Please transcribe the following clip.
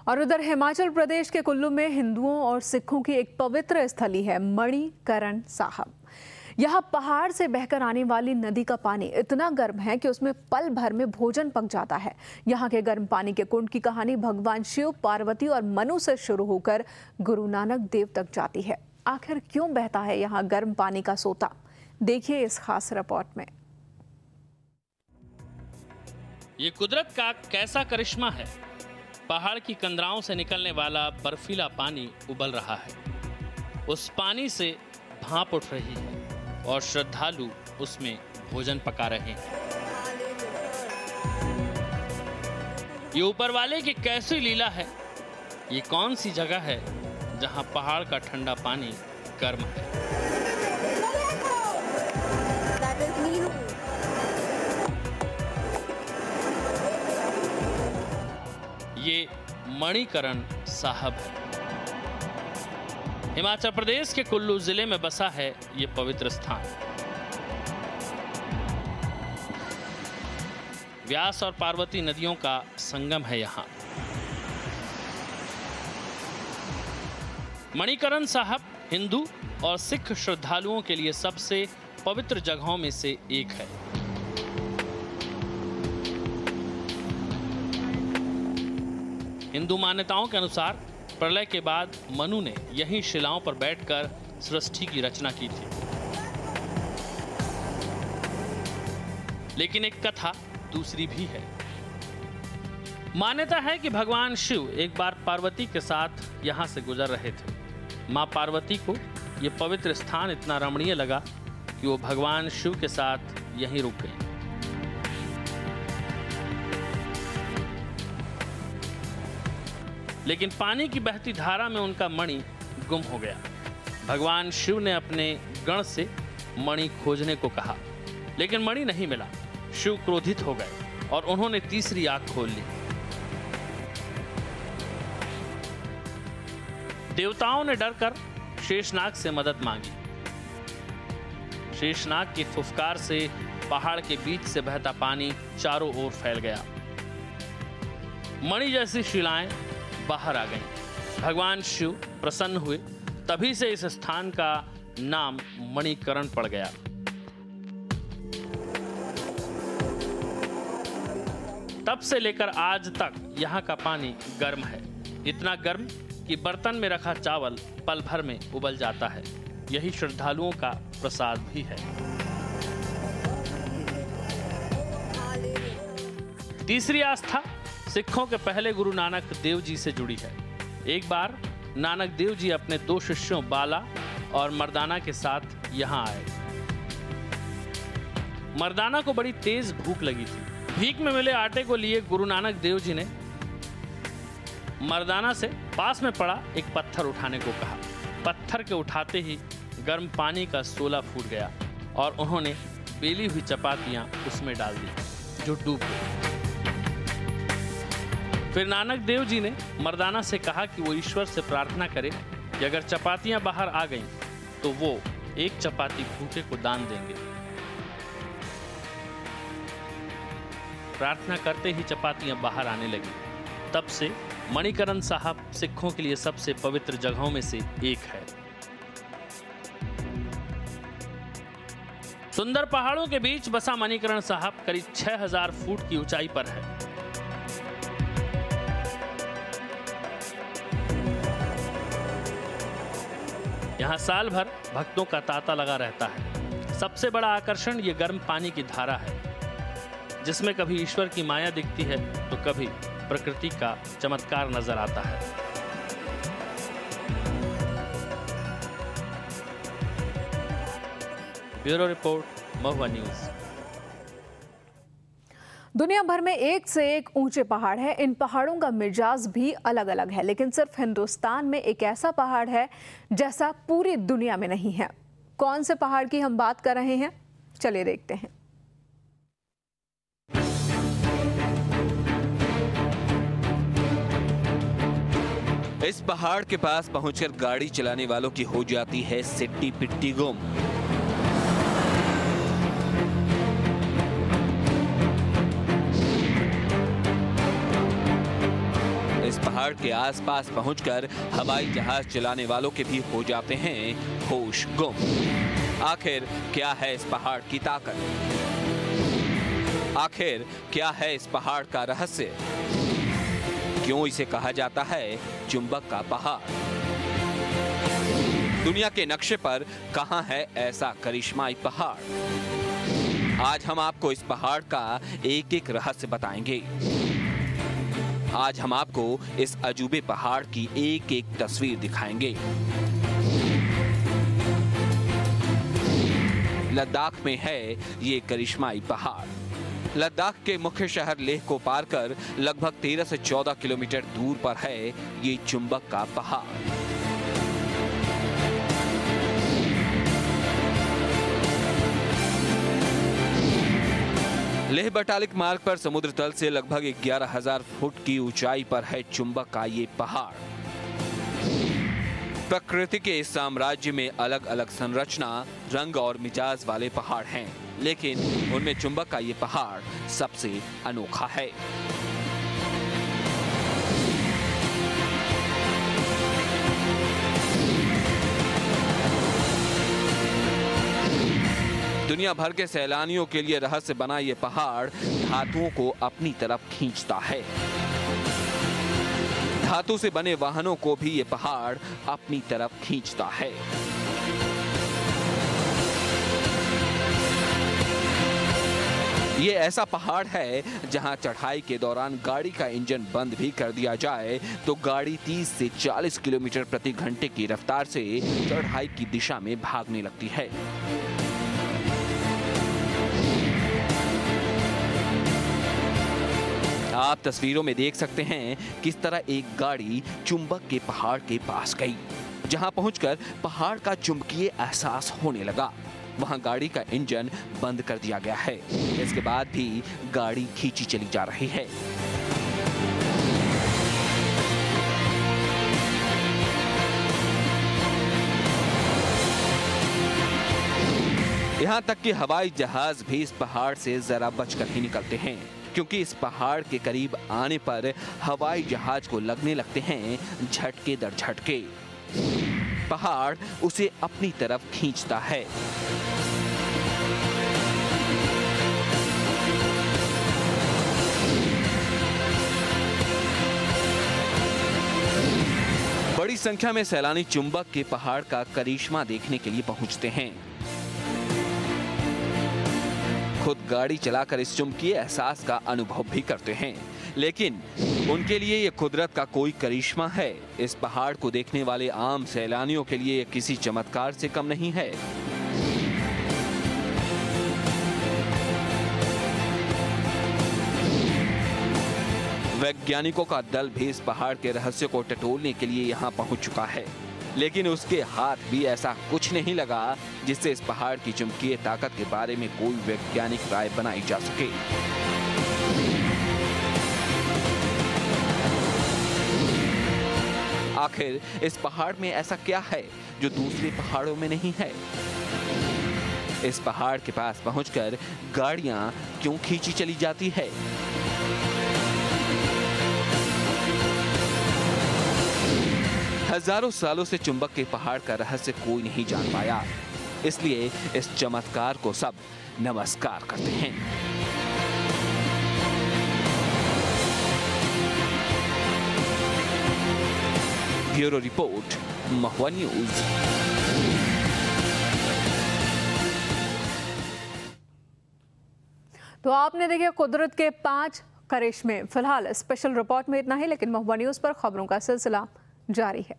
और उधर हिमाचल प्रदेश के कुल्लू में हिंदुओं और सिखों की एक पवित्र स्थली है मणिकरण साहब। यहाँ पहाड़ से बहकर आने वाली नदी का पानी इतना गर्म है कि उसमें पल भर में भोजन पक जाता है। यहाँ के गर्म पानी के कुंड की कहानी भगवान शिव, पार्वती और मनु से शुरू होकर गुरु नानक देव तक जाती है। आखिर क्यों बहता है यहाँ गर्म पानी का सोता, देखिए इस खास रिपोर्ट में। ये कुदरत का कैसा करिश्मा है। पहाड़ की कंदराओं से निकलने वाला बर्फीला पानी उबल रहा है। उस पानी से भाप उठ रही है और श्रद्धालु उसमें भोजन पका रहे हैं। ये ऊपर वाले की कैसी लीला है। ये कौन सी जगह है जहां पहाड़ का ठंडा पानी गर्म है। ये मणिकरण साहब है। हिमाचल प्रदेश के कुल्लू जिले में बसा है ये पवित्र स्थान। व्यास और पार्वती नदियों का संगम है यहाँ। मणिकरण साहब हिंदू और सिख श्रद्धालुओं के लिए सबसे पवित्र जगहों में से एक है। हिंदू मान्यताओं के अनुसार प्रलय के बाद मनु ने यहीं शिलाओं पर बैठकर सृष्टि की रचना की थी। लेकिन एक कथा दूसरी भी है। मान्यता है कि भगवान शिव एक बार पार्वती के साथ यहां से गुजर रहे थे। मां पार्वती को यह पवित्र स्थान इतना रमणीय लगा कि वो भगवान शिव के साथ यहीं रुक गई। लेकिन पानी की बहती धारा में उनका मणि गुम हो गया। भगवान शिव ने अपने गण से मणि खोजने को कहा, लेकिन मणि नहीं मिला। शिव क्रोधित हो गए और उन्होंने तीसरी आंख खोल ली। देवताओं ने डरकर शेषनाग से मदद मांगी। शेषनाग की फुफकार से पहाड़ के बीच से बहता पानी चारों ओर फैल गया। मणि जैसी शिलाएं बाहर आ गईं। भगवान शिव प्रसन्न हुए। तभी से इस स्थान का नाम मणिकरण पड़ गया। तब से लेकर आज तक यहाँ का पानी गर्म है। इतना गर्म कि बर्तन में रखा चावल पल भर में उबल जाता है। यही श्रद्धालुओं का प्रसाद भी है। तीसरी आस्था सिखों के पहले गुरु नानक देव जी से जुड़ी है। एक बार नानक देव जी अपने दो शिष्यों बाला और मर्दाना के साथ यहाँ आए। मर्दाना को बड़ी तेज भूख लगी थी। भीख में मिले आटे को लिए गुरु नानक देव जी ने मर्दाना से पास में पड़ा एक पत्थर उठाने को कहा। पत्थर के उठाते ही गर्म पानी का सोला फूट गया और उन्होंने बेली हुई चपातियां उसमें डाल दी जो डूब गई। फिर नानक देव जी ने मर्दाना से कहा कि वो ईश्वर से प्रार्थना करे कि अगर चपातियां बाहर आ गईं तो वो एक चपाती भूखे को दान देंगे। प्रार्थना करते ही चपातियां बाहर आने लगी। तब से मणिकरण साहब सिखों के लिए सबसे पवित्र जगहों में से एक है। सुंदर पहाड़ों के बीच बसा मणिकरण साहब करीब 6000 फुट की ऊंचाई पर है। यहाँ साल भर भक्तों का तांता लगा रहता है। सबसे बड़ा आकर्षण ये गर्म पानी की धारा है, जिसमें कभी ईश्वर की माया दिखती है तो कभी प्रकृति का चमत्कार नजर आता है। ब्यूरो रिपोर्ट, महुआ न्यूज। दुनिया भर में एक से एक ऊंचे पहाड़ है। इन पहाड़ों का मिजाज भी अलग अलग है, लेकिन सिर्फ हिंदुस्तान में एक ऐसा पहाड़ है जैसा पूरी दुनिया में नहीं है। कौन से पहाड़ की हम बात कर रहे हैं, चलिए देखते हैं। इस पहाड़ के पास पहुंचकर गाड़ी चलाने वालों की हो जाती है सिट्टी पिट्टी गुम। इस पहाड़ के आसपास पहुंचकर हवाई जहाज चलाने वालों के भी हो जाते हैं होश गुम। आखिर क्या है इस पहाड़ की ताकत? आखिर क्या है इस पहाड़ का रहस्य? क्यों इसे कहा जाता है चुंबक का पहाड़? दुनिया के नक्शे पर कहां है ऐसा करिश्माई पहाड़? आज हम आपको इस पहाड़ का एक एक रहस्य बताएंगे। आज हम आपको इस अजूबे पहाड़ की एक एक तस्वीर दिखाएंगे। लद्दाख में है ये करिश्माई पहाड़। लद्दाख के मुख्य शहर लेह को पार कर लगभग 13 से 14 किलोमीटर दूर पर है ये चुंबक का पहाड़। लेह बटालिक मार्ग पर समुद्र तल से लगभग 11,000 फुट की ऊंचाई पर है चुंबक का ये पहाड़। प्रकृति के इस साम्राज्य में अलग अलग संरचना, रंग और मिजाज वाले पहाड़ हैं, लेकिन उनमें चुंबक का ये पहाड़ सबसे अनोखा है। दुनिया भर के सैलानियों के लिए रहस्य बना ये पहाड़ धातुओं को अपनी तरफ खींचता है। धातु से बने वाहनों को भी ये पहाड़ अपनी तरफ खींचता है। ये ऐसा पहाड़ है जहां चढ़ाई के दौरान गाड़ी का इंजन बंद भी कर दिया जाए तो गाड़ी 30 से 40 किलोमीटर प्रति घंटे की रफ्तार से चढ़ाई की दिशा में भागने लगती है। आप तस्वीरों में देख सकते हैं किस तरह एक गाड़ी चुंबक के पहाड़ के पास गई। जहां पहुंचकर पहाड़ का चुंबकीय एहसास होने लगा, वहां गाड़ी का इंजन बंद कर दिया गया है। इसके बाद भी गाड़ी खींची चली जा रही है। यहां तक कि हवाई जहाज भी इस पहाड़ से जरा बचकर ही निकलते हैं, क्योंकि इस पहाड़ के करीब आने पर हवाई जहाज को लगने लगते हैं झटके दर झटके। पहाड़ उसे अपनी तरफ खींचता है। बड़ी संख्या में सैलानी चुंबक के पहाड़ का करिश्मा देखने के लिए पहुंचते हैं। खुद गाड़ी चलाकर इस चुंबकीय एहसास का अनुभव भी करते हैं, लेकिन उनके लिए ये कुदरत का कोई करिश्मा है। इस पहाड़ को देखने वाले आम सैलानियों के लिए ये किसी चमत्कार से कम नहीं है। वैज्ञानिकों का दल भी इस पहाड़ के रहस्य को टटोलने के लिए यहाँ पहुंच चुका है, लेकिन उसके हाथ भी ऐसा कुछ नहीं लगा जिससे इस पहाड़ की चुंबकीय ताकत के बारे में कोई वैज्ञानिक राय बनाई जा सके। आखिर इस पहाड़ में ऐसा क्या है जो दूसरे पहाड़ों में नहीं है? इस पहाड़ के पास पहुंचकर गाड़ियां क्यों खींची चली जाती है? हजारों सालों से चुंबक के पहाड़ का रहस्य कोई नहीं जान पाया, इसलिए इस चमत्कार को सब नमस्कार करते हैं। ब्यूरो रिपोर्ट, महुआ न्यूज। तो आपने देखे कुदरत के 5 करिश्मे। फिलहाल स्पेशल रिपोर्ट में इतना ही, लेकिन महुआ न्यूज पर खबरों का सिलसिला जारी है।